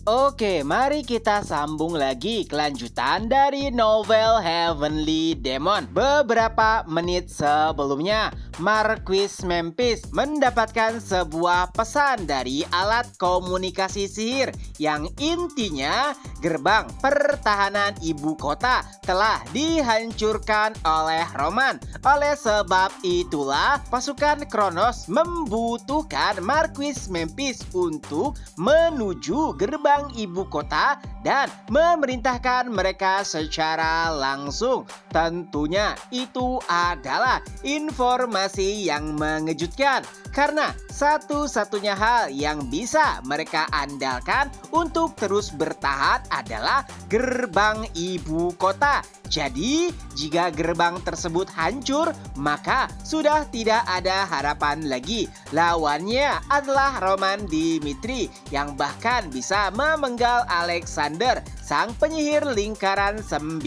Oke, mari kita sambung lagi kelanjutan dari novel Heavenly Demon. Beberapa menit sebelumnya, Marquis Memphis mendapatkan sebuah pesan dari alat komunikasi sihir yang intinya gerbang pertahanan ibu kota telah dihancurkan oleh Roman. Oleh sebab itulah pasukan Kronos membutuhkan Marquis Memphis untuk menuju gerbang ibu kota dan memerintahkan mereka secara langsung. Tentunya itu adalah informasi yang mengejutkan karena satu-satunya hal yang bisa mereka andalkan untuk terus bertahan adalah gerbang ibu kota. Jadi, jika gerbang tersebut hancur, maka sudah tidak ada harapan lagi. Lawannya adalah Roman Dimitri yang bahkan bisa memenggal Alexander, sang penyihir lingkaran 9.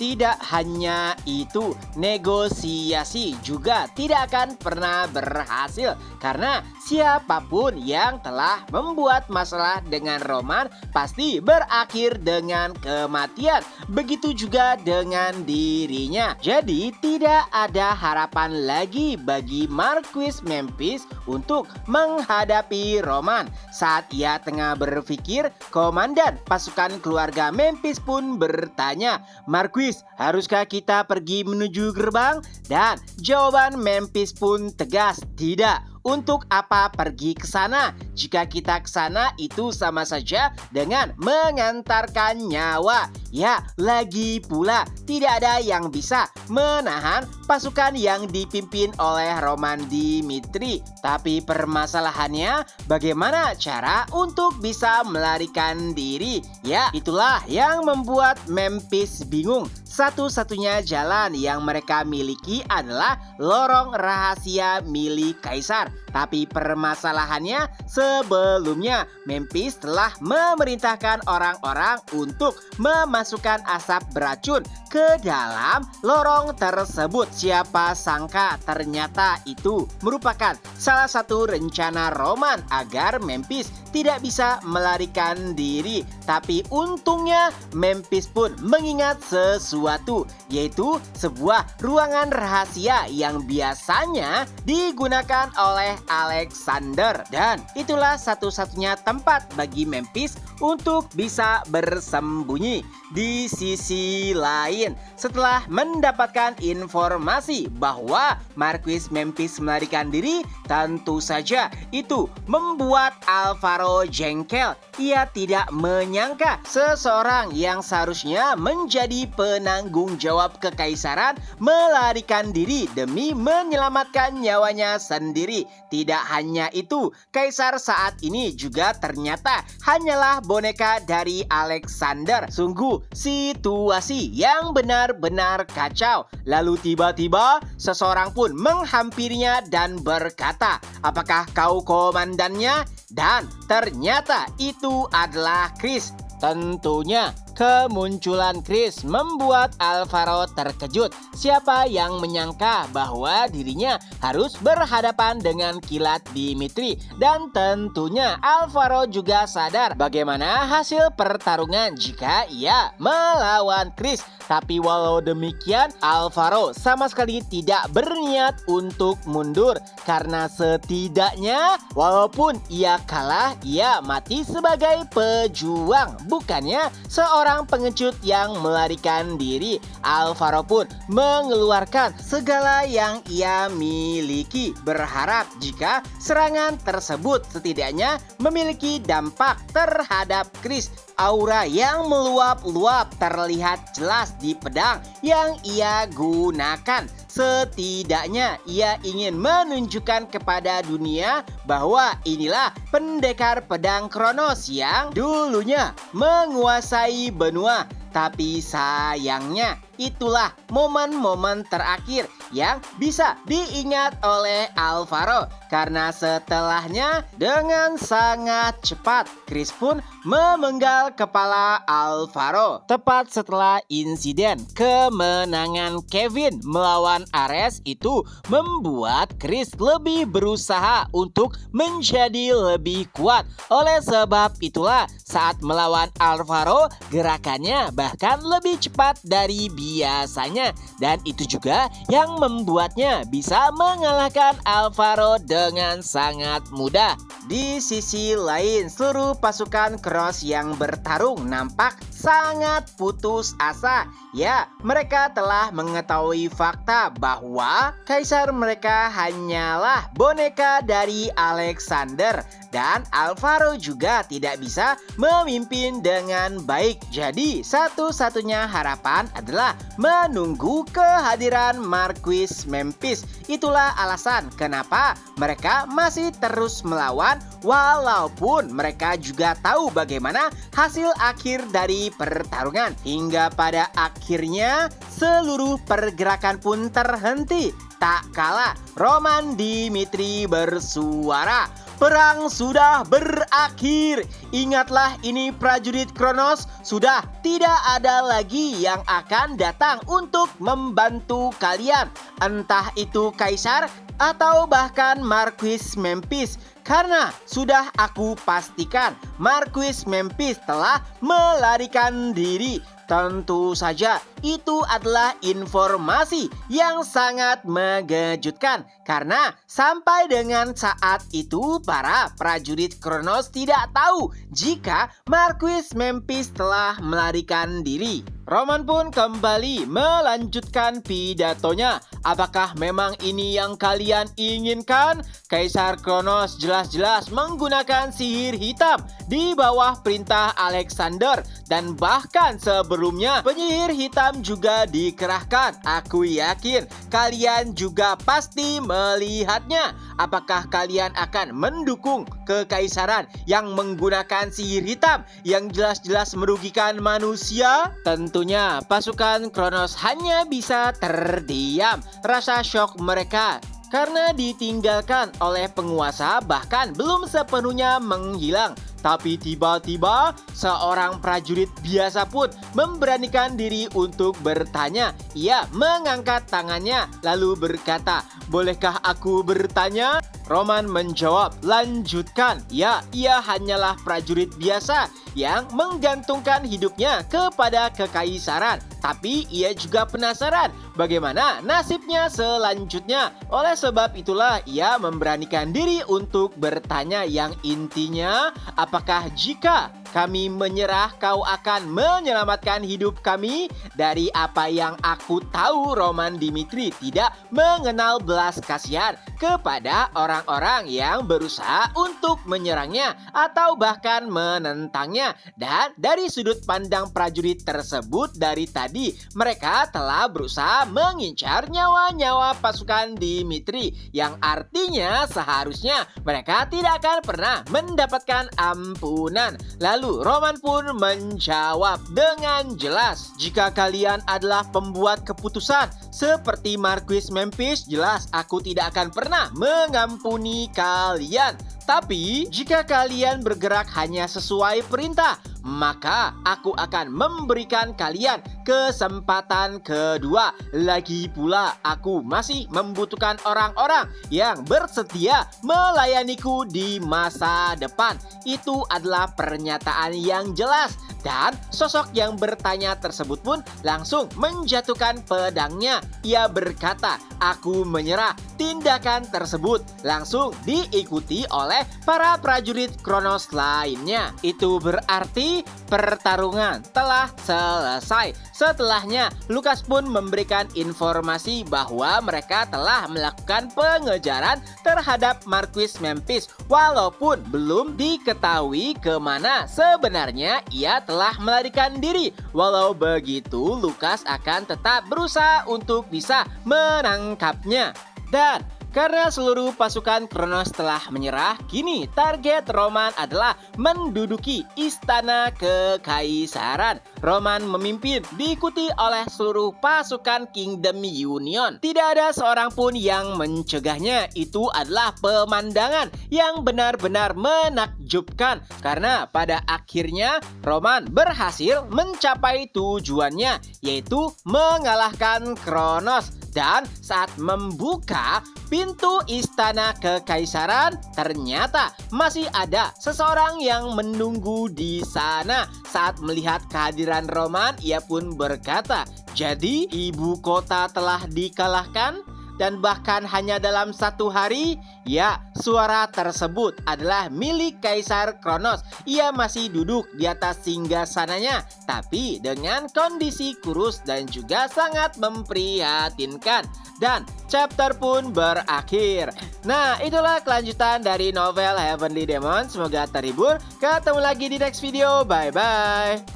Tidak hanya itu, negosiasi juga tidak akan pernah berhasil karena siapapun yang telah membuat masalah dengan Roman pasti berakhir dengan kematian. Begitu juga dengan dirinya. Jadi tidak ada harapan lagi bagi Marquis Memphis untuk menghadapi Roman. Saat ia tengah berpikir, komandan pasukan keluarga Memphis pun bertanya, "Marquis, haruskah kita pergi menuju gerbang?" Dan jawaban Memphis pun tegas, "Tidak. Untuk apa pergi ke sana? Jika kita ke sana itu sama saja dengan mengantarkan nyawa. Ya, lagi pula tidak ada yang bisa menahan pasukan yang dipimpin oleh Roman Dimitri. Tapi permasalahannya, bagaimana cara untuk bisa melarikan diri? Ya, itulah yang membuat Memphis bingung. Satu-satunya jalan yang mereka miliki adalah lorong rahasia milik Kaisar. Tapi permasalahannya, sebelumnya Memphis telah memerintahkan orang-orang untuk memasukkan asap beracun ke dalam lorong tersebut. Siapa sangka ternyata itu merupakan salah satu rencana Roman agar Memphis tidak bisa melarikan diri. Tapi untungnya Memphis pun mengingat sesuatu, yaitu sebuah ruangan rahasia yang biasanya digunakan oleh Alexander. Dan itulah satu-satunya tempat bagi Memphis untuk bisa bersembunyi. Di sisi lain, setelah mendapatkan informasi bahwa Marquis Memphis melarikan diri, tentu saja itu membuat Alvaro jengkel. Ia tidak menyangka seseorang yang seharusnya menjadi penanggung jawab kekaisaran melarikan diri demi menyelamatkan nyawanya sendiri. Tidak hanya itu, Kaisar saat ini juga ternyata hanyalah boneka dari Alexander. Sungguh situasi yang benar-benar kacau. Lalu tiba-tiba seseorang pun menghampirinya dan berkata, "Apakah kau komandannya?" Dan ternyata itu adalah Chris. Tentunya kemunculan Chris membuat Alvaro terkejut. Siapa yang menyangka bahwa dirinya harus berhadapan dengan kilat Dimitri. Dan tentunya Alvaro juga sadar bagaimana hasil pertarungan jika ia melawan Chris. Tapi walau demikian, Alvaro sama sekali tidak berniat untuk mundur. Karena setidaknya walaupun ia kalah, ia mati sebagai pejuang, bukannya seorang pengecut yang melarikan diri. Alvaro pun mengeluarkan segala yang ia miliki, berharap jika serangan tersebut setidaknya memiliki dampak terhadap Chris. Aura yang meluap-luap terlihat jelas di pedang yang ia gunakan. Setidaknya ia ingin menunjukkan kepada dunia bahwa inilah pendekar pedang Kronos yang dulunya menguasai benua. Tapi sayangnya itulah momen-momen terakhir yang bisa diingat oleh Alvaro. Karena setelahnya dengan sangat cepat Chris pun memenggal kepala Alvaro. Tepat setelah insiden kemenangan Kevin melawan Ares itu membuat Chris lebih berusaha untuk menjadi lebih kuat. Oleh sebab itulah saat melawan Alvaro gerakannya bahkan lebih cepat dari biasanya. Dan itu juga yang membuatnya bisa mengalahkan Alvaro dengan sangat mudah. Di sisi lain, seluruh pasukan Cross yang bertarung nampak sangat putus asa. Ya, mereka telah mengetahui fakta bahwa kaisar mereka hanyalah boneka dari Alexander. Dan Alvaro juga tidak bisa memimpin dengan baik. Jadi satu-satunya harapan adalah menunggu kehadiran Marquis Memphis. Itulah alasan kenapa mereka masih terus melawan walaupun mereka juga tahu bagaimana hasil akhir dari pertarungan. Hingga pada akhirnya seluruh pergerakan pun terhenti. Tak kalah Roman Dimitri bersuara, "Perang sudah berakhir. Ingatlah ini prajurit Kronos, sudah tidak ada lagi yang akan datang untuk membantu kalian. Entah itu kaisar atau bahkan Marquis Memphis. Karena sudah aku pastikan Marquis Memphis telah melarikan diri." Tentu saja itu adalah informasi yang sangat mengejutkan karena sampai dengan saat itu para prajurit Kronos tidak tahu jika Marquis Memphis telah melarikan diri. Roman pun kembali melanjutkan pidatonya. "Apakah memang ini yang kalian inginkan? Kaisar Kronos jelas-jelas menggunakan sihir hitam di bawah perintah Alexander dan bahkan sebelumnya penyihir hitam juga dikerahkan. Aku yakin kalian juga pasti melihatnya. Apakah kalian akan mendukung kekaisaran yang menggunakan sihir hitam yang jelas-jelas merugikan manusia?" Tentunya pasukan Kronos hanya bisa terdiam. Rasa syok mereka karena ditinggalkan oleh penguasa bahkan belum sepenuhnya menghilang. Tapi tiba-tiba seorang prajurit biasa pun memberanikan diri untuk bertanya. Ia mengangkat tangannya lalu berkata, "Bolehkah aku bertanya?" Roman menjawab, "Lanjutkan." Ya, ia hanyalah prajurit biasa yang menggantungkan hidupnya kepada kekaisaran. Tapi ia juga penasaran bagaimana nasibnya selanjutnya. Oleh sebab itulah ia memberanikan diri untuk bertanya yang intinya, "Apakah jika kami menyerah kau akan menyelamatkan hidup kami?" Dari apa yang aku tahu, Roman Dimitri tidak mengenal belas kasihan kepada orang-orang yang berusaha untuk menyerangnya atau bahkan menentangnya. Dan dari sudut pandang prajurit tersebut dari tadi mereka telah berusaha mengincar nyawa-nyawa pasukan Dimitri, yang artinya seharusnya mereka tidak akan pernah mendapatkan ampunan. Lalu Roman pun menjawab dengan jelas, "Jika kalian adalah pembuat keputusan seperti Marquis Memphis, jelas aku tidak akan pernah mengampuni kalian. Tapi jika kalian bergerak hanya sesuai perintah, maka aku akan memberikan kalian kesempatan kedua. Lagi pula aku masih membutuhkan orang-orang yang bersedia melayaniku di masa depan." Itu adalah pernyataan yang jelas. Dan sosok yang bertanya tersebut pun langsung menjatuhkan pedangnya. Ia berkata, "Aku menyerah." Tindakan tersebut langsung diikuti oleh para prajurit Kronos lainnya. Itu berarti pertarungan telah selesai. Setelahnya, Lukas pun memberikan informasi bahwa mereka telah melakukan pengejaran terhadap Marquis Memphis walaupun belum diketahui kemana sebenarnya ia telah melarikan diri. Walau begitu, Lukas akan tetap berusaha untuk bisa menangkapnya. Dan Karena seluruh pasukan Kronos telah menyerah, kini target Roman adalah menduduki istana kekaisaran. Roman memimpin, diikuti oleh seluruh pasukan Kingdom Union. Tidak ada seorang pun yang mencegahnya. Itu adalah pemandangan yang benar-benar menakjubkan. Karena pada akhirnya Roman berhasil mencapai tujuannya, yaitu mengalahkan Kronos. Dan saat membuka pintu istana kekaisaran, ternyata masih ada seseorang yang menunggu di sana. Saat melihat kehadiran Roman, ia pun berkata, "Jadi ibu kota telah dikalahkan?" Dan bahkan hanya dalam 1 hari, ya, suara tersebut adalah milik Kaisar Kronos. Ia masih duduk di atas singgasananya, tapi dengan kondisi kurus dan juga sangat memprihatinkan. Dan chapter pun berakhir. Nah, itulah kelanjutan dari novel Heavenly Demon. Semoga terhibur. Ketemu lagi di next video. Bye-bye.